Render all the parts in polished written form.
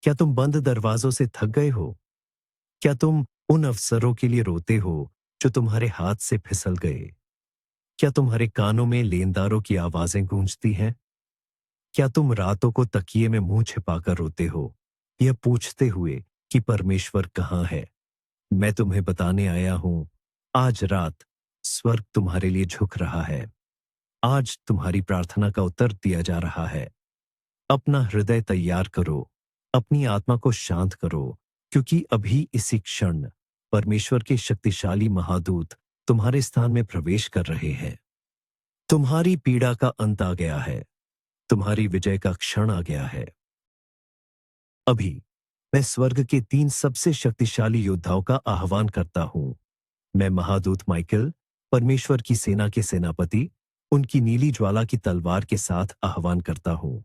क्या तुम बंद दरवाजों से थक गए हो? क्या तुम उन अवसरों के लिए रोते हो जो तुम्हारे हाथ से फिसल गए? क्या तुम्हारे कानों में लेनदारों की आवाजें गूंजती हैं? क्या तुम रातों को तकिए में मुंह छिपाकर रोते हो, यह पूछते हुए कि परमेश्वर कहाँ है? मैं तुम्हें बताने आया हूं, आज रात स्वर्ग तुम्हारे लिए झुक रहा है। आज तुम्हारी प्रार्थना का उत्तर दिया जा रहा है। अपना हृदय तैयार करो, अपनी आत्मा को शांत करो, क्योंकि अभी इसी क्षण परमेश्वर के शक्तिशाली महादूत तुम्हारे स्थान में प्रवेश कर रहे हैं। तुम्हारी पीड़ा का अंत आ गया है, तुम्हारी विजय का क्षण आ गया है। अभी मैं स्वर्ग के 3 सबसे शक्तिशाली योद्धाओं का आह्वान करता हूं। मैं महादूत माइकल, परमेश्वर की सेना के सेनापति, उनकी नीली ज्वाला की तलवार के साथ आह्वान करता हूं।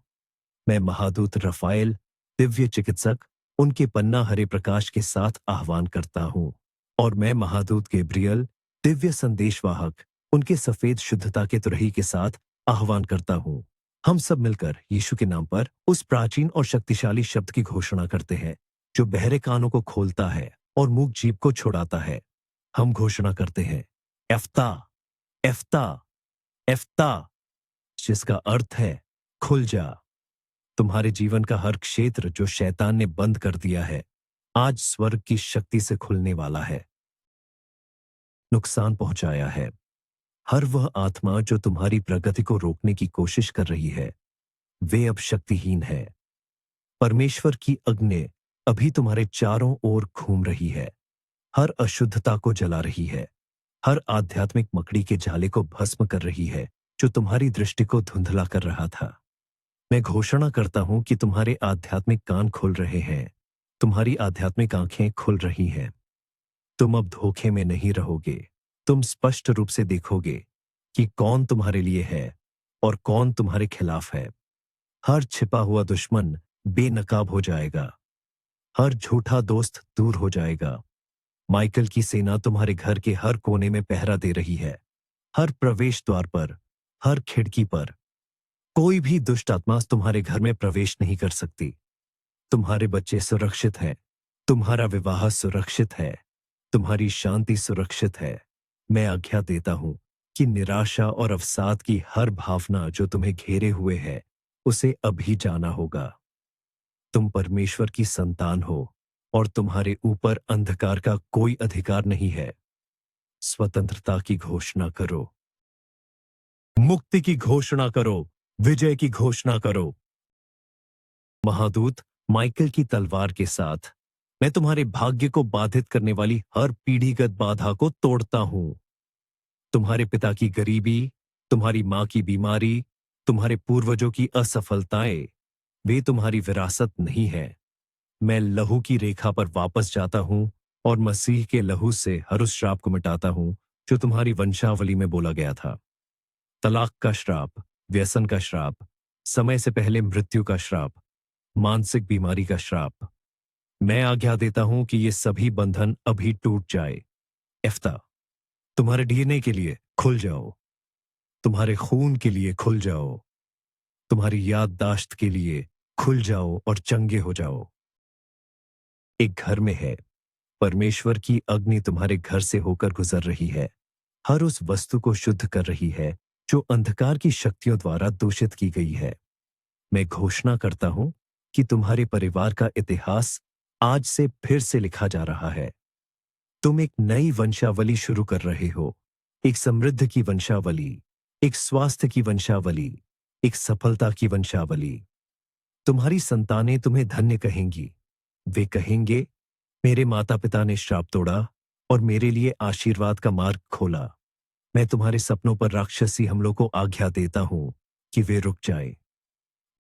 मैं महादूत रफाएल, दिव्य चिकित्सक, उनके पन्ना हरे प्रकाश के साथ आह्वान करता हूं। और मैं महादूत गैब्रियल, दिव्य संदेशवाहक, उनके सफेद शुद्धता के तुरही के साथ आह्वान करता हूं। हम सब मिलकर यीशु के नाम पर उस प्राचीन और शक्तिशाली शब्द की घोषणा करते हैं जो बहरे कानों को खोलता है और मूक जीभ को छुड़ाता है। हम घोषणा करते हैं, एफ्ता, एफ्ता, एफ्ता, जिसका अर्थ है खुल जा। तुम्हारे जीवन का हर क्षेत्र जो शैतान ने बंद कर दिया है, आज स्वर्ग की शक्ति से खुलने वाला है। नुकसान पहुंचाया है, हर वह आत्मा जो तुम्हारी प्रगति को रोकने की कोशिश कर रही है, वे अब शक्तिहीन है। परमेश्वर की अग्नि अभी तुम्हारे चारों ओर घूम रही है, हर अशुद्धता को जला रही है, हर आध्यात्मिक मकड़ी के जाले को भस्म कर रही है जो तुम्हारी दृष्टि को धुंधला कर रहा था। मैं घोषणा करता हूं कि तुम्हारे आध्यात्मिक कान खुल रहे हैं, तुम्हारी आध्यात्मिक आंखें खुल रही हैं। तुम अब धोखे में नहीं रहोगे। तुम स्पष्ट रूप से देखोगे कि कौन तुम्हारे लिए है और कौन तुम्हारे खिलाफ है। हर छिपा हुआ दुश्मन बेनकाब हो जाएगा, हर झूठा दोस्त दूर हो जाएगा। माइकल की सेना तुम्हारे घर के हर कोने में पहरा दे रही है, हर प्रवेश द्वार पर, हर खिड़की पर। कोई भी दुष्ट आत्मा तुम्हारे घर में प्रवेश नहीं कर सकती। तुम्हारे बच्चे सुरक्षित हैं, तुम्हारा विवाह सुरक्षित है, तुम्हारी शांति सुरक्षित है। मैं आज्ञा देता हूं कि निराशा और अवसाद की हर भावना जो तुम्हें घेरे हुए है, उसे अभी जाना होगा। तुम परमेश्वर की संतान हो और तुम्हारे ऊपर अंधकार का कोई अधिकार नहीं है। स्वतंत्रता की घोषणा करो, मुक्ति की घोषणा करो, विजय की घोषणा करो। महादूत माइकल की तलवार के साथ मैं तुम्हारे भाग्य को बाधित करने वाली हर पीढ़ीगत बाधा को तोड़ता हूं। तुम्हारे पिता की गरीबी, तुम्हारी मां की बीमारी, तुम्हारे पूर्वजों की असफलताएं, वे तुम्हारी विरासत नहीं है। मैं लहू की रेखा पर वापस जाता हूं और मसीह के लहू से हर उस श्राप को मिटाता हूं जो तुम्हारी वंशावली में बोला गया था। तलाक का श्राप, व्यसन का श्राप, समय से पहले मृत्यु का श्राप, मानसिक बीमारी का श्राप। मैं आज्ञा देता हूं कि ये सभी बंधन अभी टूट जाए। एफ्ता, तुम्हारे डीएनए के लिए खुल जाओ, तुम्हारे खून के लिए खुल जाओ, तुम्हारी याददाश्त के लिए खुल जाओ और चंगे हो जाओ। एक घर में है, परमेश्वर की अग्नि तुम्हारे घर से होकर गुजर रही है, हर उस वस्तु को शुद्ध कर रही है जो अंधकार की शक्तियों द्वारा दूषित की गई है। मैं घोषणा करता हूं कि तुम्हारे परिवार का इतिहास आज से फिर से लिखा जा रहा है। तुम एक नई वंशावली शुरू कर रहे हो, एक समृद्ध की वंशावली, एक स्वास्थ्य की वंशावली, एक सफलता की वंशावली। तुम्हारी संतानें तुम्हें धन्य कहेंगी। वे कहेंगे, मेरे माता पिता ने श्राप तोड़ा और मेरे लिए आशीर्वाद का मार्ग खोला। मैं तुम्हारे सपनों पर राक्षसी हमलों को आज्ञा देता हूं कि वे रुक जाए।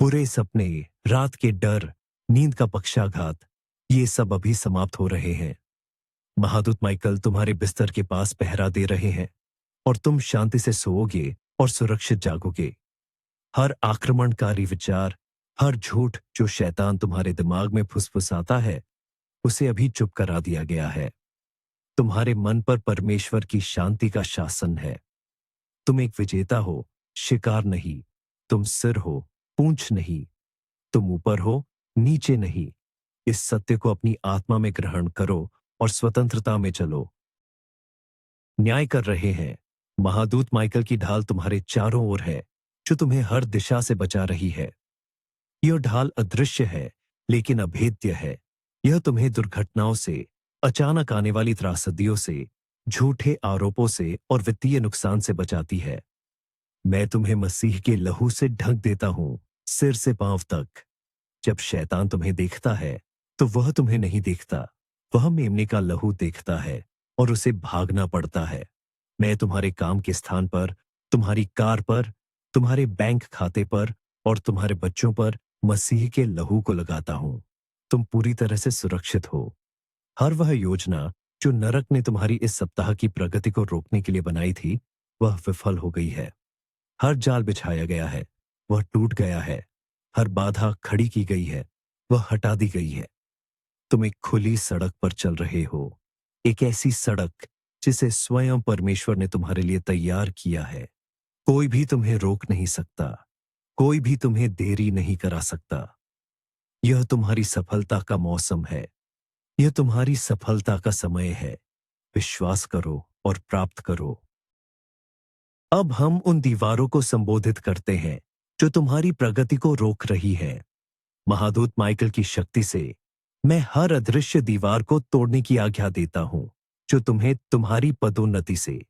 बुरे सपने, रात के डर, नींद का पक्षाघात, ये सब अभी समाप्त हो रहे हैं। महादूत माइकल तुम्हारे बिस्तर के पास पहरा दे रहे हैं और तुम शांति से सोओगे और सुरक्षित जागोगे। हर आक्रमणकारी विचार, हर झूठ जो शैतान तुम्हारे दिमाग में फुसफुसाता है, उसे अभी चुप करा दिया गया है। तुम्हारे मन पर परमेश्वर की शांति का शासन है। तुम एक विजेता हो, शिकार नहीं। तुम सिर हो, पूंछ नहीं। तुम ऊपर हो, नीचे नहीं। इस सत्य को अपनी आत्मा में ग्रहण करो और स्वतंत्रता में चलो। न्याय कर रहे हैं। महादूत माइकल की ढाल तुम्हारे चारों ओर है, जो तुम्हें हर दिशा से बचा रही है। यह ढाल अदृश्य है, लेकिन अभेद्य है। यह तुम्हें दुर्घटनाओं से, अचानक आने वाली त्रासदियों से, झूठे आरोपों से और वित्तीय नुकसान से बचाती है। मैं तुम्हें मसीह के लहू से ढक देता हूं, सिर से पांव तक। जब शैतान तुम्हें देखता है, तो वह तुम्हें नहीं देखता। वह मेमने का लहू देखता है और उसे भागना पड़ता है। मैं तुम्हारे काम के स्थान पर, तुम्हारी कार पर, तुम्हारे बैंक खाते पर और तुम्हारे बच्चों पर मसीह के लहू को लगाता हूं। तुम पूरी तरह से सुरक्षित हो। हर वह योजना जो नरक ने तुम्हारी इस सप्ताह की प्रगति को रोकने के लिए बनाई थी, वह विफल हो गई है। हर जाल बिछाया गया है, वह टूट गया है। हर बाधा खड़ी की गई है, वह हटा दी गई है। तुम एक खुली सड़क पर चल रहे हो, एक ऐसी सड़क जिसे स्वयं परमेश्वर ने तुम्हारे लिए तैयार किया है। कोई भी तुम्हें रोक नहीं सकता, कोई भी तुम्हें देरी नहीं करा सकता। यह तुम्हारी सफलता का मौसम है, यह तुम्हारी सफलता का समय है। विश्वास करो और प्राप्त करो। अब हम उन दीवारों को संबोधित करते हैं जो तुम्हारी प्रगति को रोक रही है। महादूत माइकल की शक्ति से मैं हर अदृश्य दीवार को तोड़ने की आज्ञा देता हूं, जो तुम्हें तुम्हारी पदोन्नति से,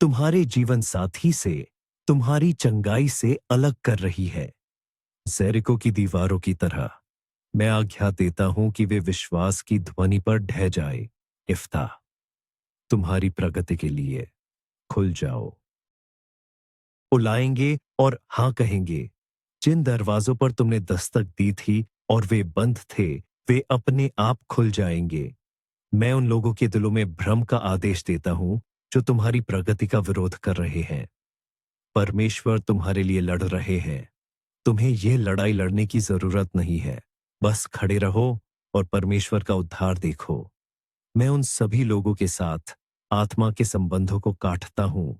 तुम्हारे जीवन साथी से, तुम्हारी चंगाई से अलग कर रही है। जेरिको की दीवारों की तरह मैं आज्ञा देता हूं कि वे विश्वास की ध्वनि पर ढह जाए। इफ्ता, तुम्हारी प्रगति के लिए खुल जाओ। बुलाएंगे और हाँ कहेंगे। जिन दरवाजों पर तुमने दस्तक दी थी और वे बंद थे, वे अपने आप खुल जाएंगे। मैं उन लोगों के दिलों में भ्रम का आदेश देता हूं जो तुम्हारी प्रगति का विरोध कर रहे हैं। परमेश्वर तुम्हारे लिए लड़ रहे हैं। तुम्हें यह लड़ाई लड़ने की जरूरत नहीं है। बस खड़े रहो और परमेश्वर का उद्धार देखो। मैं उन सभी लोगों के साथ आत्मा के संबंधों को काटता हूं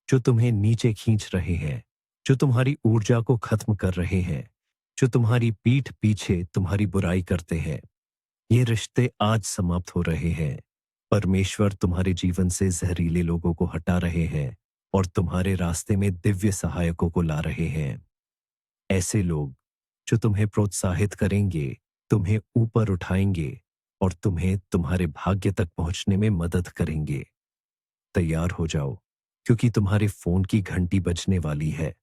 जो तुम्हें नीचे खींच रहे हैं, जो तुम्हारी ऊर्जा को खत्म कर रहे हैं, जो तुम्हारी पीठ पीछे तुम्हारी बुराई करते हैं। ये रिश्ते आज समाप्त हो रहे हैं। परमेश्वर तुम्हारे जीवन से जहरीले लोगों को हटा रहे हैं और तुम्हारे रास्ते में दिव्य सहायकों को ला रहे हैं। ऐसे लोग जो तुम्हें प्रोत्साहित करेंगे, तुम्हें ऊपर उठाएंगे और तुम्हें तुम्हारे भाग्य तक पहुंचने में मदद करेंगे। तैयार हो जाओ, क्योंकि तुम्हारे फोन की घंटी बजने वाली है।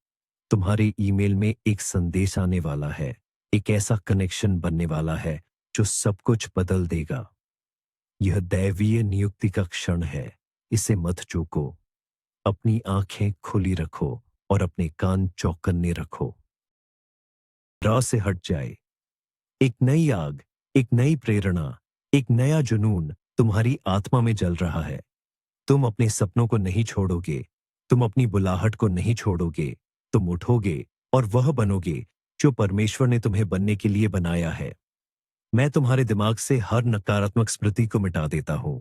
तुम्हारे ईमेल में एक संदेश आने वाला है। एक ऐसा कनेक्शन बनने वाला है जो सब कुछ बदल देगा। यह दैवीय नियुक्ति का क्षण है। इसे मत चूको। अपनी आंखें खुली रखो और अपने कान चौकन्ने रखो। राह से हट जाए। एक नई आग, एक नई प्रेरणा, एक नया जुनून तुम्हारी आत्मा में जल रहा है। तुम अपने सपनों को नहीं छोड़ोगे, तुम अपनी बुलाहट को नहीं छोड़ोगे। तुम उठोगे और वह बनोगे जो परमेश्वर ने तुम्हें बनने के लिए बनाया है। मैं तुम्हारे दिमाग से हर नकारात्मक स्मृति को मिटा देता हूं।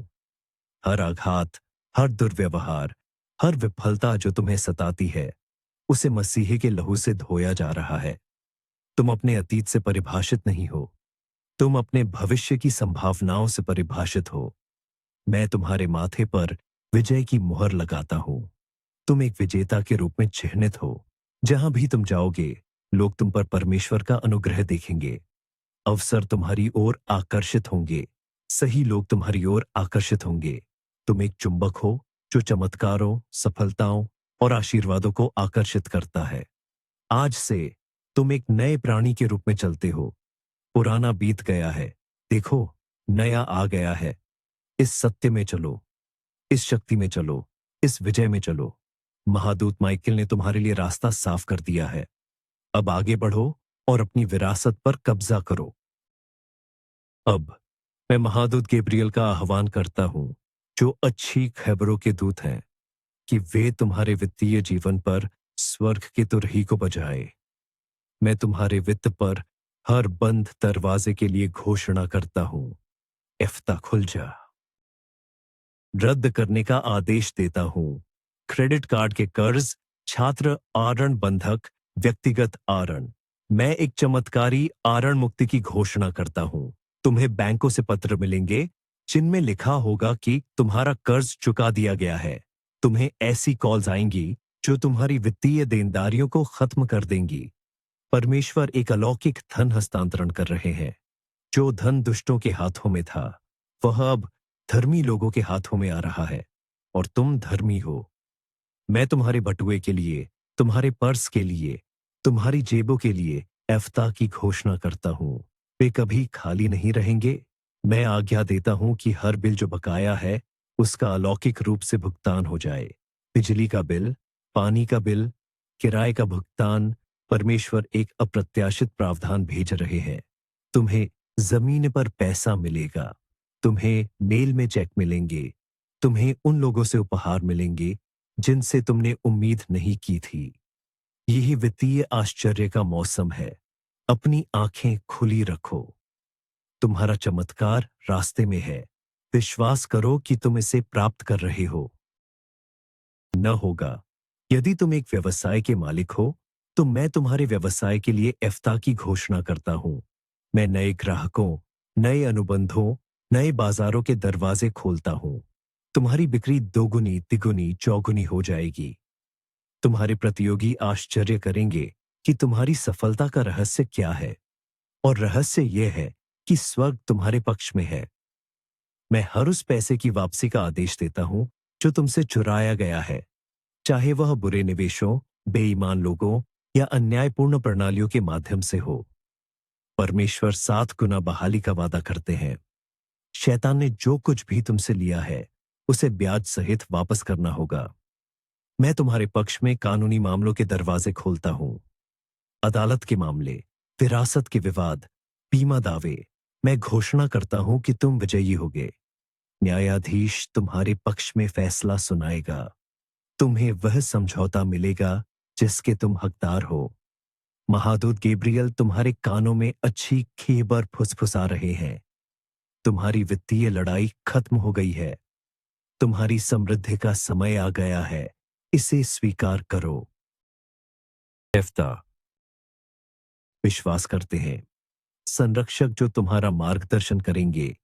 हर आघात, हर दुर्व्यवहार, हर विफलता जो तुम्हें सताती है, उसे मसीह के लहू से धोया जा रहा है। तुम अपने अतीत से परिभाषित नहीं हो, तुम अपने भविष्य की संभावनाओं से परिभाषित हो। मैं तुम्हारे माथे पर विजय की मुहर लगाता हूं। तुम एक विजेता के रूप में चिन्हित हो। जहां भी तुम जाओगे, लोग तुम पर परमेश्वर का अनुग्रह देखेंगे। अवसर तुम्हारी ओर आकर्षित होंगे। सही लोग तुम्हारी ओर आकर्षित होंगे। तुम एक चुंबक हो जो चमत्कारों, सफलताओं और आशीर्वादों को आकर्षित करता है। आज से तुम एक नए प्राणी के रूप में चलते हो। पुराना बीत गया है, देखो नया आ गया है। इस सत्य में चलो, इस शक्ति में चलो, इस विजय में चलो। महादूत माइकल ने तुम्हारे लिए रास्ता साफ कर दिया है। अब आगे बढ़ो और अपनी विरासत पर कब्जा करो। अब मैं महादूत गैब्रियल का आह्वान करता हूं, जो अच्छी खबरों के दूत हैं, कि वे तुम्हारे वित्तीय जीवन पर स्वर्ग की तुरही को बजाए। मैं तुम्हारे वित्त पर हर बंद दरवाजे के लिए घोषणा करता हूं, इफ्ता खुल जा। रद्द करने का आदेश देता हूं। क्रेडिट कार्ड के कर्ज, छात्र आरण बंधक, व्यक्तिगत आरण। मैं एक चमत्कारी आरण मुक्ति की घोषणा करता हूं। तुम्हें बैंकों से पत्र मिलेंगे जिनमें लिखा होगा कि तुम्हारा कर्ज चुका दिया गया है। तुम्हें ऐसी कॉल्स आएंगी जो तुम्हारी वित्तीय देनदारियों को खत्म कर देंगी। परमेश्वर एक अलौकिक धन हस्तांतरण कर रहे हैं। जो धन दुष्टों के हाथों में था, वह अब धर्मी लोगों के हाथों में आ रहा है, और तुम धर्मी हो। मैं तुम्हारे बटुए के लिए, तुम्हारे पर्स के लिए, तुम्हारी जेबों के लिए एफ्ता की घोषणा करता हूं। वे कभी खाली नहीं रहेंगे। मैं आज्ञा देता हूं कि हर बिल जो बकाया है, उसका अलौकिक रूप से भुगतान हो जाए। बिजली का बिल, पानी का बिल, किराए का भुगतान। परमेश्वर एक अप्रत्याशित प्रावधान भेज रहे हैं। तुम्हें जमीन पर पैसा मिलेगा। तुम्हें मेल में चेक मिलेंगे। तुम्हें उन लोगों से उपहार मिलेंगे जिनसे तुमने उम्मीद नहीं की थी। यही वित्तीय आश्चर्य का मौसम है। अपनी आंखें खुली रखो। तुम्हारा चमत्कार रास्ते में है। विश्वास करो कि तुम इसे प्राप्त कर रहे हो। न होगा। यदि तुम एक व्यवसाय के मालिक हो, तो मैं तुम्हारे व्यवसाय के लिए एफ्ता की घोषणा करता हूं। मैं नए ग्राहकों, नए अनुबंधों, नए बाजारों के दरवाजे खोलता हूं। तुम्हारी बिक्री दोगुनी, तिगुनी, चौगुनी हो जाएगी। तुम्हारे प्रतियोगी आश्चर्य करेंगे कि तुम्हारी सफलता का रहस्य क्या है, और रहस्य यह है कि स्वर्ग तुम्हारे पक्ष में है। मैं हर उस पैसे की वापसी का आदेश देता हूं जो तुमसे चुराया गया है, चाहे वह बुरे निवेशों, बेईमान लोगों या अन्यायपूर्ण प्रणालियों के माध्यम से हो। परमेश्वर 7 गुना बहाली का वादा करते हैं। शैतान ने जो कुछ भी तुमसे लिया है, उसे ब्याज सहित वापस करना होगा। मैं तुम्हारे पक्ष में कानूनी मामलों के दरवाजे खोलता हूं। अदालत के मामले, विरासत के विवाद, बीमा दावे। मैं घोषणा करता हूं कि तुम विजयी होगे। न्यायाधीश तुम्हारे पक्ष में फैसला सुनाएगा। तुम्हें वह समझौता मिलेगा जिसके तुम हकदार हो। महादूत गैब्रियल तुम्हारे कानों में अच्छी खीबर फुसफुसा रहे हैं। तुम्हारी वित्तीय लड़ाई खत्म हो गई है। तुम्हारी समृद्धि का समय आ गया है। इसे स्वीकार करो। एफ्ता। विश्वास करते हैं। संरक्षक जो तुम्हारा मार्गदर्शन करेंगे,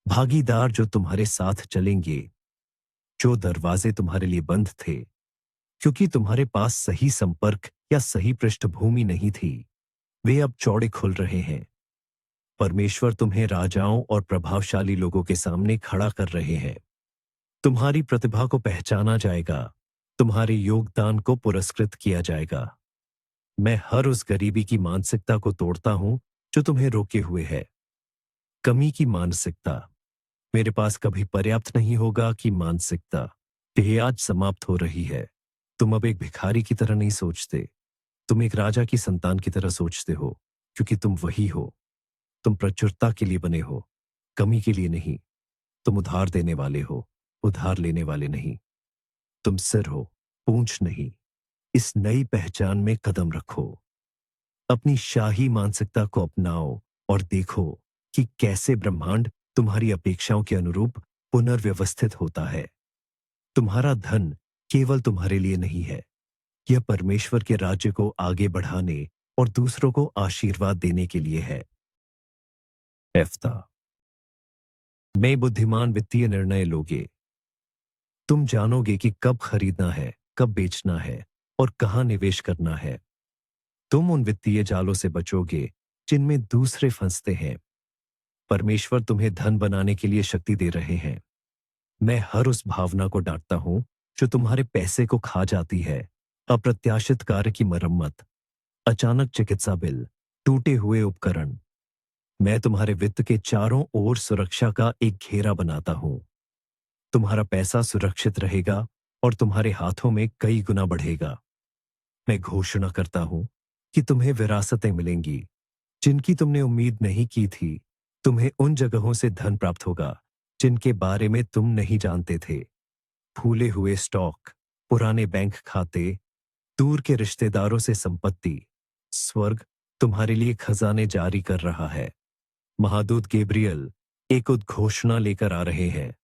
भागीदार जो तुम्हारे साथ चलेंगे। जो दरवाजे तुम्हारे लिए बंद थे क्योंकि तुम्हारे पास सही संपर्क या सही पृष्ठभूमि नहीं थी, वे अब चौड़े खुल रहे हैं। परमेश्वर तुम्हें राजाओं और प्रभावशाली लोगों के सामने खड़ा कर रहे हैं। तुम्हारी प्रतिभा को पहचाना जाएगा। तुम्हारे योगदान को पुरस्कृत किया जाएगा। मैं हर उस गरीबी की मानसिकता को तोड़ता हूं जो तुम्हें रोके हुए है। कमी की मानसिकता, मेरे पास कभी पर्याप्त नहीं होगा कि मानसिकता, यह आज समाप्त हो रही है। तुम अब एक भिखारी की तरह नहीं सोचते। तुम एक राजा की संतान की तरह सोचते हो, क्योंकि तुम वही हो। तुम प्रचुरता के लिए बने हो, कमी के लिए नहीं। तुम उधार देने वाले हो, उधार लेने वाले नहीं। तुम सिर हो, पूंछ नहीं। इस नई पहचान में कदम रखो। अपनी शाही मानसिकता को अपनाओ और देखो कि कैसे ब्रह्मांड तुम्हारी अपेक्षाओं के अनुरूप पुनर्व्यवस्थित होता है। तुम्हारा धन केवल तुम्हारे लिए नहीं है, यह परमेश्वर के राज्य को आगे बढ़ाने और दूसरों को आशीर्वाद देने के लिए है। एफ्ता। मैं बुद्धिमान वित्तीय निर्णय लोगे। तुम जानोगे कि कब खरीदना है, कब बेचना है और कहां निवेश करना है। तुम उन वित्तीय जालों से बचोगे जिनमें दूसरे फंसते हैं। परमेश्वर तुम्हें धन बनाने के लिए शक्ति दे रहे हैं। मैं हर उस भावना को डांटता हूं जो तुम्हारे पैसे को खा जाती है। अप्रत्याशित कार्य की मरम्मत, अचानक चिकित्सा बिल, टूटे हुए उपकरण। मैं तुम्हारे वित्त के चारों ओर सुरक्षा का एक घेरा बनाता हूं। तुम्हारा पैसा सुरक्षित रहेगा और तुम्हारे हाथों में कई गुना बढ़ेगा। मैं घोषणा करता हूं कि तुम्हें विरासतें मिलेंगी जिनकी तुमने उम्मीद नहीं की थी। तुम्हें उन जगहों से धन प्राप्त होगा जिनके बारे में तुम नहीं जानते थे। फूले हुए स्टॉक, पुराने बैंक खाते, दूर के रिश्तेदारों से संपत्ति। स्वर्ग तुम्हारे लिए खजाने जारी कर रहा है। महादूत गैब्रियल एक उद्घोषणा लेकर आ रहे हैं।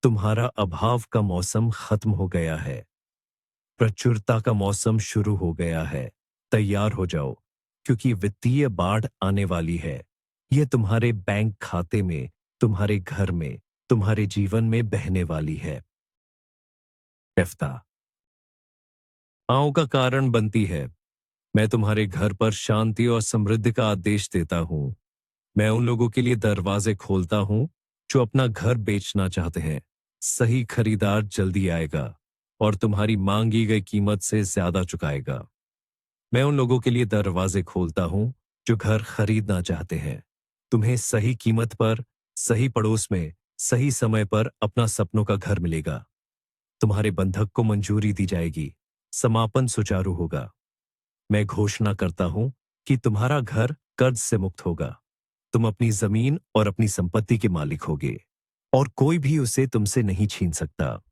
तुम्हारा अभाव का मौसम खत्म हो गया है। प्रचुरता का मौसम शुरू हो गया है। तैयार हो जाओ, क्योंकि वित्तीय बाढ़ आने वाली है। यह तुम्हारे बैंक खाते में, तुम्हारे घर में, तुम्हारे जीवन में बहने वाली है। यफ्ता, आओं का कारण बनती है। मैं तुम्हारे घर पर शांति और समृद्धि का आदेश देता हूं। मैं उन लोगों के लिए दरवाजे खोलता हूं जो अपना घर बेचना चाहते हैं। सही खरीदार जल्दी आएगा और तुम्हारी मांगी गई कीमत से ज्यादा चुकाएगा। मैं उन लोगों के लिए दरवाजे खोलता हूं जो घर खरीदना चाहते हैं। तुम्हें सही कीमत पर, सही पड़ोस में, सही समय पर अपना सपनों का घर मिलेगा। तुम्हारे बंधक को मंजूरी दी जाएगी। समापन सुचारू होगा। मैं घोषणा करता हूं कि तुम्हारा घर कर्ज से मुक्त होगा। तुम अपनी जमीन और अपनी संपत्ति के मालिक होगे और कोई भी उसे तुमसे नहीं छीन सकता।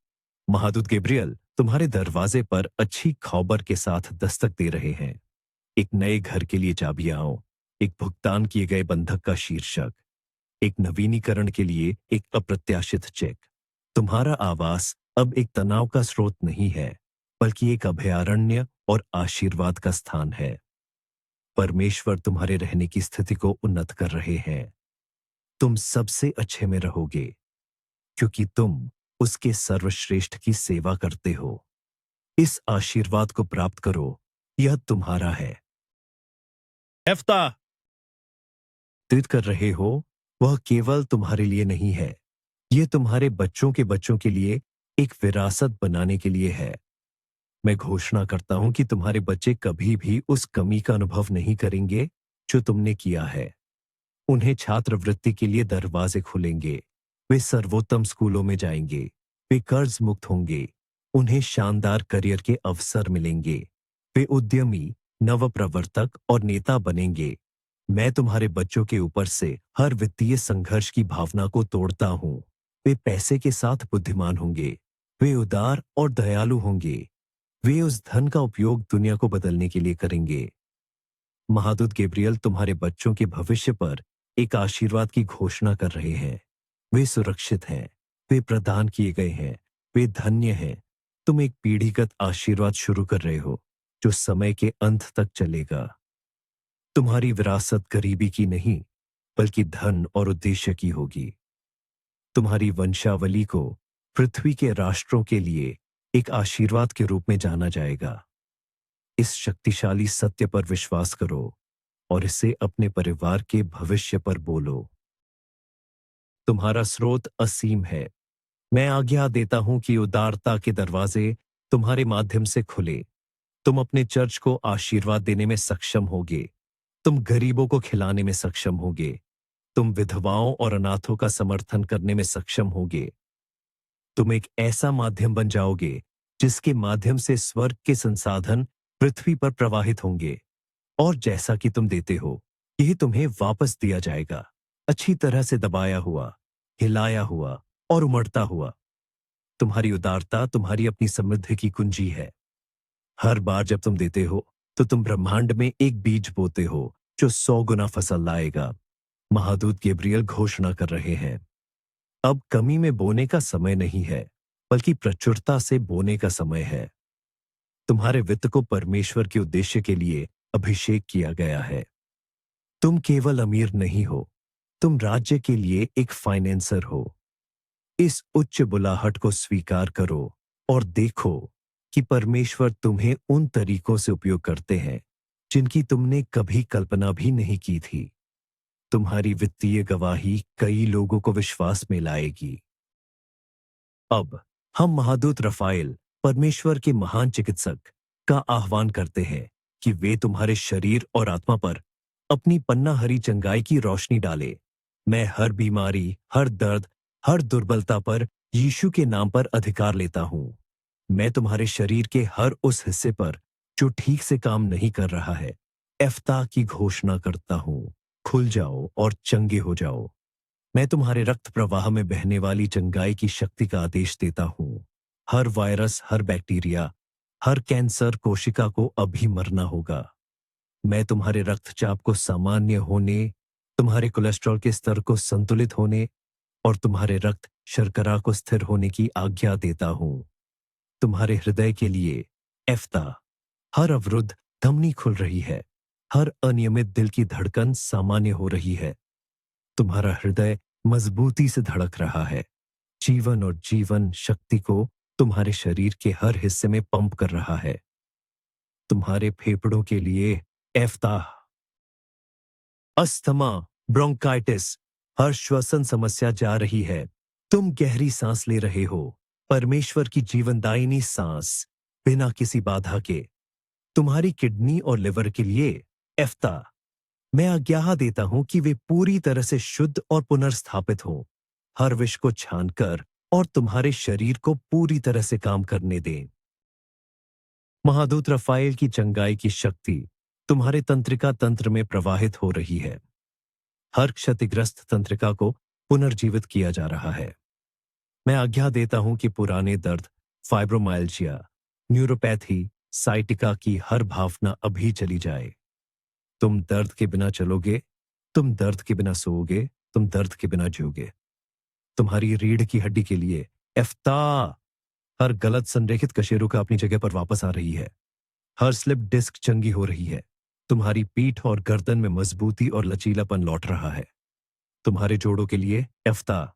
महादूत गैब्रियल तुम्हारे दरवाजे पर अच्छी खबर के साथ दस्तक दे रहे हैं। एक नए घर के लिए चाबियां, एक भुगतान किए गए बंधक का शीर्षक, एक नवीनीकरण के लिए एक अप्रत्याशित चेक। तुम्हारा आवास अब एक तनाव का स्रोत नहीं है, बल्कि एक अभयारण्य और आशीर्वाद का स्थान है। परमेश्वर तुम्हारे रहने की स्थिति को उन्नत कर रहे हैं। तुम सबसे अच्छे में रहोगे क्योंकि तुम उसके सर्वश्रेष्ठ की सेवा करते हो। इस आशीर्वाद को प्राप्त करो, यह तुम्हारा है। यफ्ता, तुम कर रहे हो वह केवल तुम्हारे लिए नहीं है, यह तुम्हारे बच्चों के बच्चों के लिए एक विरासत बनाने के लिए है। मैं घोषणा करता हूं कि तुम्हारे बच्चे कभी भी उस कमी का अनुभव नहीं करेंगे जो तुमने किया है। उन्हें छात्रवृत्ति के लिए दरवाजे खुलेंगे। वे सर्वोत्तम स्कूलों में जाएंगे। वे कर्ज मुक्त होंगे। उन्हें शानदार करियर के अवसर मिलेंगे। वे उद्यमी, नवप्रवर्तक और नेता बनेंगे। मैं तुम्हारे बच्चों के ऊपर से हर वित्तीय संघर्ष की भावना को तोड़ता हूं। वे पैसे के साथ बुद्धिमान होंगे। वे उदार और दयालु होंगे। वे उस धन का उपयोग दुनिया को बदलने के लिए करेंगे। महादूत गैब्रियल तुम्हारे बच्चों के भविष्य पर एक आशीर्वाद की घोषणा कर रहे हैं। वे सुरक्षित हैं। वे प्रदान किए गए हैं। वे धन्य हैं। तुम एक पीढ़ीगत आशीर्वाद शुरू कर रहे हो जो समय के अंत तक चलेगा। तुम्हारी विरासत गरीबी की नहीं, बल्कि धन और उद्देश्य की होगी। तुम्हारी वंशावली को पृथ्वी के राष्ट्रों के लिए एक आशीर्वाद के रूप में जाना जाएगा। इस शक्तिशाली सत्य पर विश्वास करो और इसे अपने परिवार के भविष्य पर बोलो। तुम्हारा स्रोत असीम है। मैं आज्ञा देता हूं कि उदारता के दरवाजे तुम्हारे माध्यम से खुले। तुम अपने चर्च को आशीर्वाद देने में सक्षम होगे। तुम गरीबों को खिलाने में सक्षम होगे। तुम विधवाओं और अनाथों का समर्थन करने में सक्षम होगे। तुम एक ऐसा माध्यम बन जाओगे जिसके माध्यम से स्वर्ग के संसाधन पृथ्वी पर प्रवाहित होंगे और जैसा कि तुम देते हो, यही तुम्हें वापस दिया जाएगा, अच्छी तरह से दबाया हुआ, हिलाया हुआ और उमड़ता हुआ। तुम्हारी उदारता तुम्हारी अपनी समृद्धि की कुंजी है। हर बार जब तुम देते हो, तो तुम ब्रह्मांड में एक बीज बोते हो जो 100 गुना फसल लाएगा। महादूत गैब्रियल घोषणा कर रहे हैं, अब कमी में बोने का समय नहीं है, बल्कि प्रचुरता से बोने का समय है। तुम्हारे वित्त को परमेश्वर के उद्देश्य के लिए अभिषेक किया गया है। तुम केवल अमीर नहीं हो, तुम राज्य के लिए एक फाइनेंसर हो। इस उच्च बुलाहट को स्वीकार करो और देखो कि परमेश्वर तुम्हें उन तरीकों से उपयोग करते हैं जिनकी तुमने कभी कल्पना भी नहीं की थी। तुम्हारी वित्तीय गवाही कई लोगों को विश्वास में लाएगी। अब हम महादूत रफाएल, परमेश्वर के महान चिकित्सक, का आह्वान करते हैं कि वे तुम्हारे शरीर और आत्मा पर अपनी पन्नाहरी चंगाई की रोशनी डाले। मैं हर बीमारी, हर दर्द, हर दुर्बलता पर यीशु के नाम पर अधिकार लेता हूं। मैं तुम्हारे शरीर के हर उस हिस्से पर जो ठीक से काम नहीं कर रहा है, एफ्ता की घोषणा करता हूं। खुल जाओ और चंगे हो जाओ। मैं तुम्हारे रक्त प्रवाह में बहने वाली चंगाई की शक्ति का आदेश देता हूं। हर वायरस, हर बैक्टीरिया, हर कैंसर कोशिका को अभी मरना होगा। मैं तुम्हारे रक्तचाप को सामान्य होने, तुम्हारे कोलेस्ट्रॉल के स्तर को संतुलित होने और तुम्हारे रक्त शर्करा को स्थिर होने की आज्ञा देता हूं। तुम्हारे हृदय के लिए एफ्ता, हर अवरुद्ध धमनी खुल रही है। हर अनियमित दिल की धड़कन सामान्य हो रही है। तुम्हारा हृदय मजबूती से धड़क रहा है। जीवन और जीवन शक्ति को तुम्हारे शरीर के हर हिस्से में पंप कर रहा है। तुम्हारे फेफड़ों के लिए एफ्ताह, अस्थमा, ब्रोंकाइटिस, हर श्वसन समस्या जा रही है। तुम गहरी सांस ले रहे हो, परमेश्वर की जीवनदायिनी सांस, बिना किसी बाधा के। तुम्हारी किडनी और लिवर के लिए एफ्ता, मैं आज्ञा देता हूं कि वे पूरी तरह से शुद्ध और पुनर्स्थापित हों। हर विष को छानकर और तुम्हारे शरीर को पूरी तरह से काम करने दें। महादूत रफाएल की चंगाई की शक्ति तुम्हारे तंत्रिका तंत्र में प्रवाहित हो रही है। हर क्षतिग्रस्त तंत्रिका को पुनर्जीवित किया जा रहा है। मैं आज्ञा देता हूं कि पुराने दर्द, फाइब्रोमाइल्जिया, न्यूरोपैथी, साइटिका की हर भावना अभी चली जाए। तुम दर्द के बिना चलोगे, तुम दर्द के बिना सोओगे, तुम दर्द के बिना जियोगे। तुम्हारी रीढ़ की हड्डी के लिए एफ्ता, हर गलत संरेखित कशेरुका अपनी जगह पर वापस आ रही है। हर स्लिप डिस्क चंगी हो रही है। तुम्हारी पीठ और गर्दन में मजबूती और लचीलापन लौट रहा है। तुम्हारे जोड़ों के लिए एफ्ता,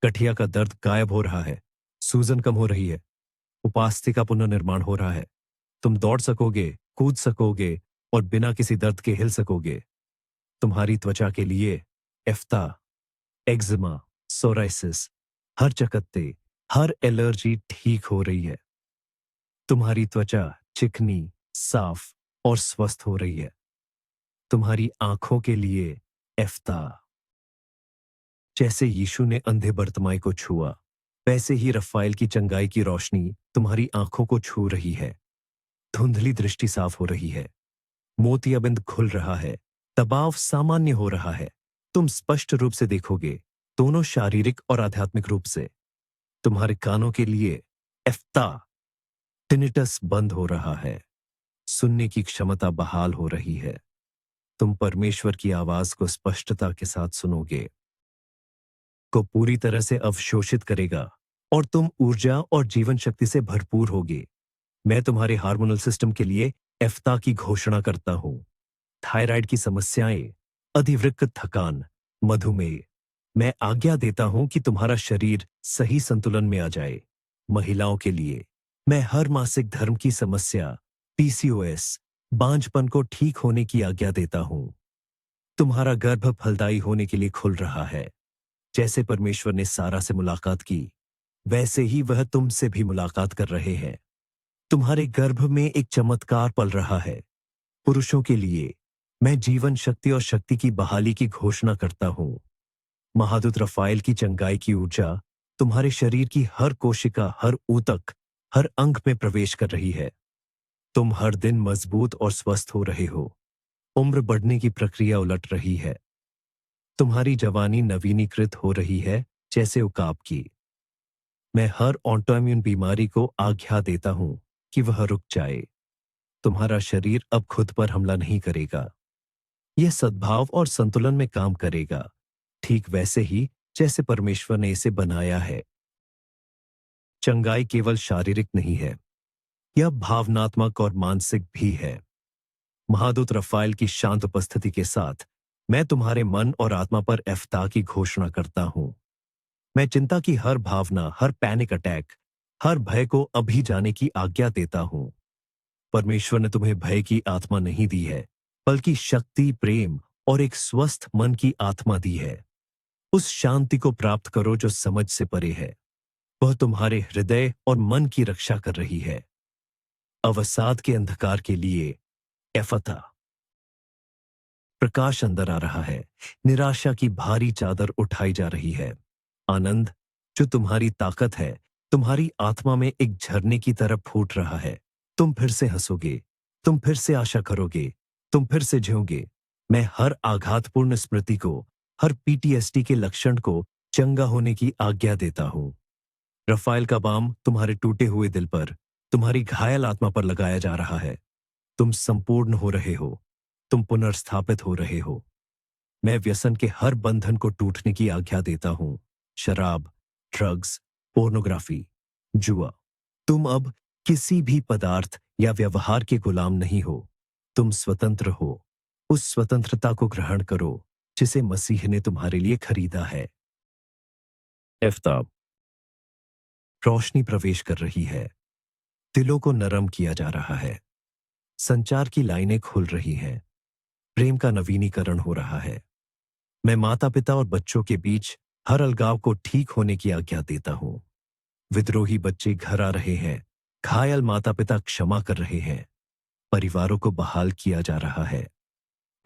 गठिया का दर्द गायब हो रहा है, सूजन कम हो रही है, उपास्थि का पुनर्निर्माण हो रहा है। तुम दौड़ सकोगे, कूद सकोगे और बिना किसी दर्द के हिल सकोगे। तुम्हारी त्वचा के लिए एफ्ता, एक्जिमा, सोराइसिस, हर चकत्ते, हर एलर्जी ठीक हो रही है। तुम्हारी त्वचा चिकनी, साफ और स्वस्थ हो रही है। तुम्हारी आंखों के लिए एफ्ता, जैसे यीशु ने अंधे बर्तिमाई को छुआ, वैसे ही रफाएल की चंगाई की रोशनी तुम्हारी आंखों को छू रही है। धुंधली दृष्टि साफ हो रही है। मोतियाबिंद खुल रहा है। दबाव सामान्य हो रहा है। तुम स्पष्ट रूप से देखोगे, दोनों शारीरिक और आध्यात्मिक रूप से। तुम्हारे कानों के लिए एफ्ता, टिनिटस बंद हो रहा है। सुनने की क्षमता बहाल हो रही है। तुम परमेश्वर की आवाज को स्पष्टता के साथ सुनोगे, को पूरी तरह से अवशोषित करेगा और तुम ऊर्जा और जीवन शक्ति से भरपूर होगे। मैं तुम्हारे हार्मोनल सिस्टम के लिए एफ्ता की घोषणा करता हूं। थायराइड की समस्याएं, अधिवृक्क थकान, मधुमेह, मैं आज्ञा देता हूं कि तुम्हारा शरीर सही संतुलन में आ जाए। महिलाओं के लिए मैं हर मासिक धर्म की समस्या, पीसीओएस, बांझपन को ठीक होने की आज्ञा देता हूं। तुम्हारा गर्भ फलदायी होने के लिए खुल रहा है। जैसे परमेश्वर ने सारा से मुलाकात की, वैसे ही वह तुमसे भी मुलाकात कर रहे हैं। तुम्हारे गर्भ में एक चमत्कार पल रहा है। पुरुषों के लिए मैं जीवन शक्ति और शक्ति की बहाली की घोषणा करता हूं। महादूत रफाएल की चंगाई की ऊर्जा तुम्हारे शरीर की हर कोशिका, हर ऊतक, हर अंग में प्रवेश कर रही है। तुम हर दिन मजबूत और स्वस्थ हो रहे हो। उम्र बढ़ने की प्रक्रिया उलट रही है। तुम्हारी जवानी नवीनीकृत हो रही है, जैसे उकाब की। मैं हर ऑटोइम्यून बीमारी को आज्ञा देता हूं कि वह रुक जाए। तुम्हारा शरीर अब खुद पर हमला नहीं करेगा। यह सद्भाव और संतुलन में काम करेगा, ठीक वैसे ही जैसे परमेश्वर ने इसे बनाया है। चंगाई केवल शारीरिक नहीं है, यह भावनात्मक और मानसिक भी है। महादूत रफाएल की शांत उपस्थिति के साथ मैं तुम्हारे मन और आत्मा पर एफ्ता की घोषणा करता हूं। मैं चिंता की हर भावना, हर पैनिक अटैक, हर भय को अभी जाने की आज्ञा देता हूं। परमेश्वर ने तुम्हें भय की आत्मा नहीं दी है, बल्कि शक्ति, प्रेम और एक स्वस्थ मन की आत्मा दी है। उस शांति को प्राप्त करो जो समझ से परे है। वह तुम्हारे हृदय और मन की रक्षा कर रही है। अवसाद के अंधकार के लिए एफता, प्रकाश अंदर आ रहा है। निराशा की भारी चादर उठाई जा रही है। आनंद, जो तुम्हारी ताकत है, तुम्हारी आत्मा में एक झरने की तरह फूट रहा है। तुम फिर से हंसोगे, तुम फिर से आशा करोगे, तुम फिर से जियोगे। मैं हर आघातपूर्ण स्मृति को, हर पीटीएसडी के लक्षण को चंगा होने की आज्ञा देता हूं। रफाएल का बाम तुम्हारे टूटे हुए दिल पर, तुम्हारी घायल आत्मा पर लगाया जा रहा है। तुम संपूर्ण हो रहे हो। तुम पुनर्स्थापित हो रहे हो। मैं व्यसन के हर बंधन को टूटने की आज्ञा देता हूं। शराब, ड्रग्स, पोर्नोग्राफी, जुआ, तुम अब किसी भी पदार्थ या व्यवहार के गुलाम नहीं हो। तुम स्वतंत्र हो। उस स्वतंत्रता को ग्रहण करो जिसे मसीह ने तुम्हारे लिए खरीदा है। आफताब, रोशनी प्रवेश कर रही है, दिलों को नरम किया जा रहा है, संचार की लाइनें खुल रही हैं, प्रेम का नवीनीकरण हो रहा है। मैं माता पिता और बच्चों के बीच हर अलगाव को ठीक होने की आज्ञा देता हूं। विद्रोही बच्चे घर आ रहे हैं, घायल माता पिता क्षमा कर रहे हैं, परिवारों को बहाल किया जा रहा है।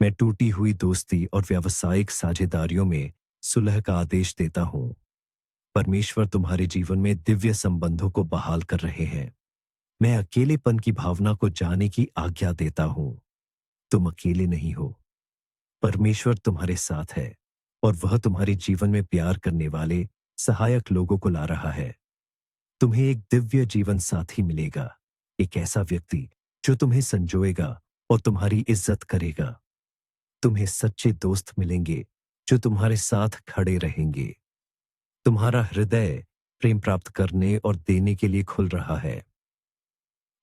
मैं टूटी हुई दोस्ती और व्यावसायिक साझेदारियों में सुलह का आदेश देता हूं। परमेश्वर तुम्हारे जीवन में दिव्य संबंधों को बहाल कर रहे हैं। मैं अकेलेपन की भावना को जाने की आज्ञा देता हूं। तुम अकेले नहीं हो। परमेश्वर तुम्हारे साथ है और वह तुम्हारे जीवन में प्यार करने वाले सहायक लोगों को ला रहा है। तुम्हें एक दिव्य जीवन साथी मिलेगा, एक ऐसा व्यक्ति जो तुम्हें संजोएगा और तुम्हारी इज्जत करेगा। तुम्हें सच्चे दोस्त मिलेंगे जो तुम्हारे साथ खड़े रहेंगे। तुम्हारा हृदय प्रेम प्राप्त करने और देने के लिए खुल रहा है।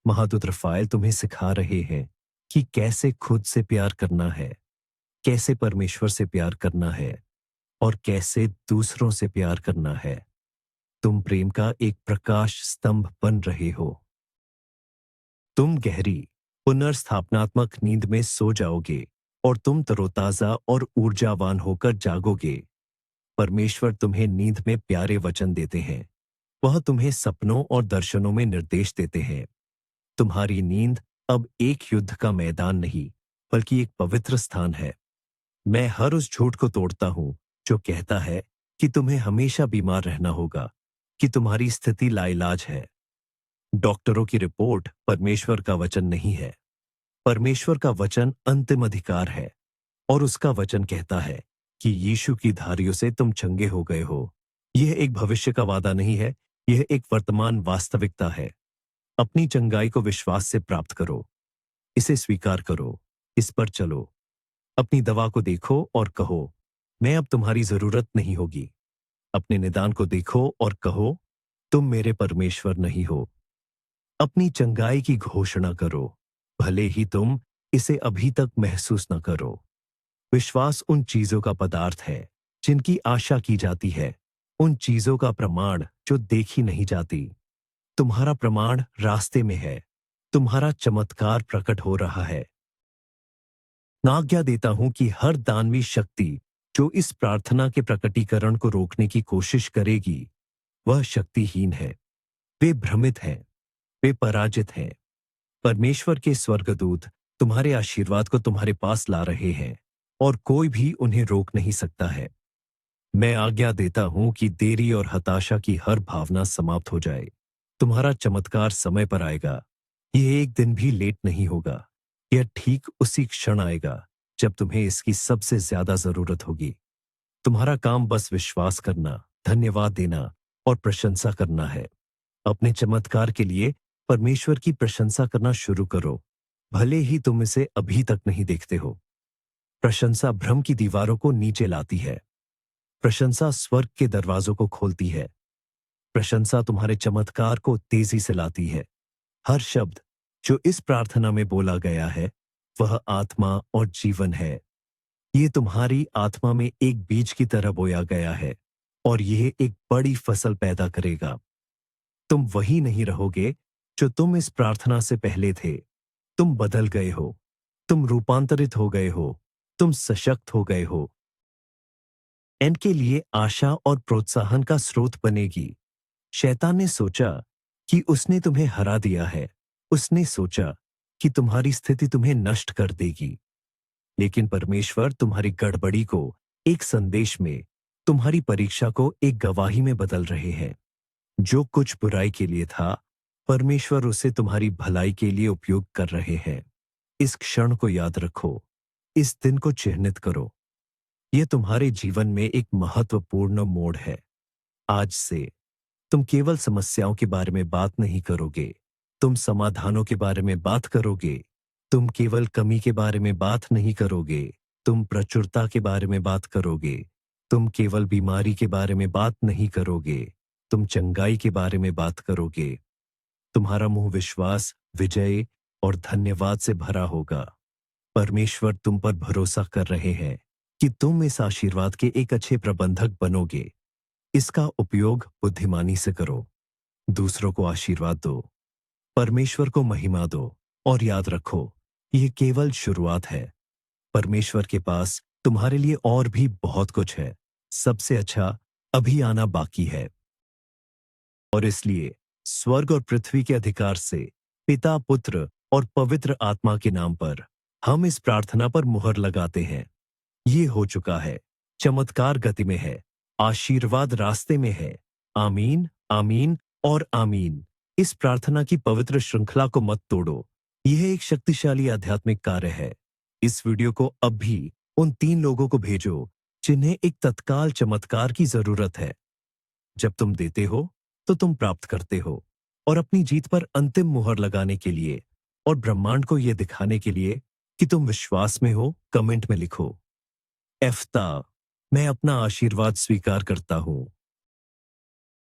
महादूत रफाएल तुम्हें सिखा रहे हैं कि कैसे खुद से प्यार करना है, कैसे परमेश्वर से प्यार करना है और कैसे दूसरों से प्यार करना है। तुम प्रेम का एक प्रकाश स्तंभ बन रहे हो। तुम गहरी पुनर्स्थापनात्मक नींद में सो जाओगे और तुम तरोताजा और ऊर्जावान होकर जागोगे। परमेश्वर तुम्हें नींद में प्यारे वचन देते हैं। वह तुम्हें सपनों और दर्शनों में निर्देश देते हैं। तुम्हारी नींद अब एक युद्ध का मैदान नहीं, बल्कि एक पवित्र स्थान है। मैं हर उस झूठ को तोड़ता हूं जो कहता है कि तुम्हें हमेशा बीमार रहना होगा, कि तुम्हारी स्थिति लाइलाज है। डॉक्टरों की रिपोर्ट परमेश्वर का वचन नहीं है। परमेश्वर का वचन अंतिम अधिकार है और उसका वचन कहता है कि यीशु की धारियों से तुम चंगे हो गए हो। यह एक भविष्य का वादा नहीं है, यह एक वर्तमान वास्तविकता है। अपनी चंगाई को विश्वास से प्राप्त करो, इसे स्वीकार करो, इस पर चलो। अपनी दवा को देखो और कहो, मैं अब तुम्हारी जरूरत नहीं होगी। अपने निदान को देखो और कहो, तुम मेरे परमेश्वर नहीं हो। अपनी चंगाई की घोषणा करो, भले ही तुम इसे अभी तक महसूस न करो। विश्वास उन चीजों का पदार्थ है जिनकी आशा की जाती है, उन चीजों का प्रमाण जो देखी नहीं जाती। तुम्हारा प्रमाण रास्ते में है, तुम्हारा चमत्कार प्रकट हो रहा है। मैं आज्ञा देता हूं कि हर दानवी शक्ति जो इस प्रार्थना के प्रकटीकरण को रोकने की कोशिश करेगी, वह शक्तिहीन है। वे भ्रमित हैं, वे पराजित हैं। परमेश्वर के स्वर्गदूत तुम्हारे आशीर्वाद को तुम्हारे पास ला रहे हैं और कोई भी उन्हें रोक नहीं सकता है। मैं आज्ञा देता हूं कि देरी और हताशा की हर भावना समाप्त हो जाए। तुम्हारा चमत्कार समय पर आएगा। यह एक दिन भी लेट नहीं होगा। यह ठीक उसी क्षण आएगा जब तुम्हें इसकी सबसे ज्यादा जरूरत होगी। तुम्हारा काम बस विश्वास करना, धन्यवाद देना और प्रशंसा करना है। अपने चमत्कार के लिए परमेश्वर की प्रशंसा करना शुरू करो, भले ही तुम इसे अभी तक नहीं देखते हो। प्रशंसा भ्रम की दीवारों को नीचे लाती है। प्रशंसा स्वर्ग के दरवाजों को खोलती है। प्रशंसा तुम्हारे चमत्कार को तेजी से लाती है। हर शब्द जो इस प्रार्थना में बोला गया है, वह आत्मा और जीवन है। ये तुम्हारी आत्मा में एक बीज की तरह बोया गया है और यह एक बड़ी फसल पैदा करेगा। तुम वही नहीं रहोगे जो तुम इस प्रार्थना से पहले थे। तुम बदल गए हो, तुम रूपांतरित हो गए हो, तुम सशक्त हो गए हो। इनके लिए आशा और प्रोत्साहन का स्रोत बनेगी। शैतान ने सोचा कि उसने तुम्हें हरा दिया है। उसने सोचा कि तुम्हारी स्थिति तुम्हें नष्ट कर देगी। लेकिन परमेश्वर तुम्हारी गड़बड़ी को एक संदेश में, तुम्हारी परीक्षा को एक गवाही में बदल रहे हैं। जो कुछ बुराई के लिए था, परमेश्वर उसे तुम्हारी भलाई के लिए उपयोग कर रहे हैं। इस क्षण को याद रखो, इस दिन को चिह्नित करो। यह तुम्हारे जीवन में एक महत्वपूर्ण मोड़ है। आज से तुम केवल समस्याओं के बारे में बात नहीं करोगे, तुम समाधानों के बारे में बात करोगे। तुम केवल कमी के बारे में बात नहीं करोगे, तुम प्रचुरता के बारे में बात करोगे। तुम केवल बीमारी के बारे में बात नहीं करोगे, तुम चंगाई के बारे में बात करोगे। तुम्हारा मुंह विश्वास, विजय और धन्यवाद से भरा होगा। परमेश्वर तुम पर भरोसा कर रहे हैं कि तुम इस आशीर्वाद के एक अच्छे प्रबंधक बनोगे। इसका उपयोग बुद्धिमानी से करो, दूसरों को आशीर्वाद दो, परमेश्वर को महिमा दो और याद रखो, ये केवल शुरुआत है। परमेश्वर के पास तुम्हारे लिए और भी बहुत कुछ है। सबसे अच्छा अभी आना बाकी है। और इसलिए स्वर्ग और पृथ्वी के अधिकार से पिता, पुत्र और पवित्र आत्मा के नाम पर हम इस प्रार्थना पर मुहर लगाते हैं। ये हो चुका है, चमत्कार गति में है, आशीर्वाद रास्ते में है। आमीन, आमीन और आमीन। इस प्रार्थना की पवित्र श्रृंखला को मत तोड़ो। यह एक शक्तिशाली आध्यात्मिक कार्य है। इस वीडियो को अब भी उन 3 लोगों को भेजो जिन्हें एक तत्काल चमत्कार की जरूरत है। जब तुम देते हो तो तुम प्राप्त करते हो। और अपनी जीत पर अंतिम मुहर लगाने के लिए और ब्रह्मांड को यह दिखाने के लिए कि तुम विश्वास में हो, कमेंट में लिखो, एफ्ता, मैं अपना आशीर्वाद स्वीकार करता हूं।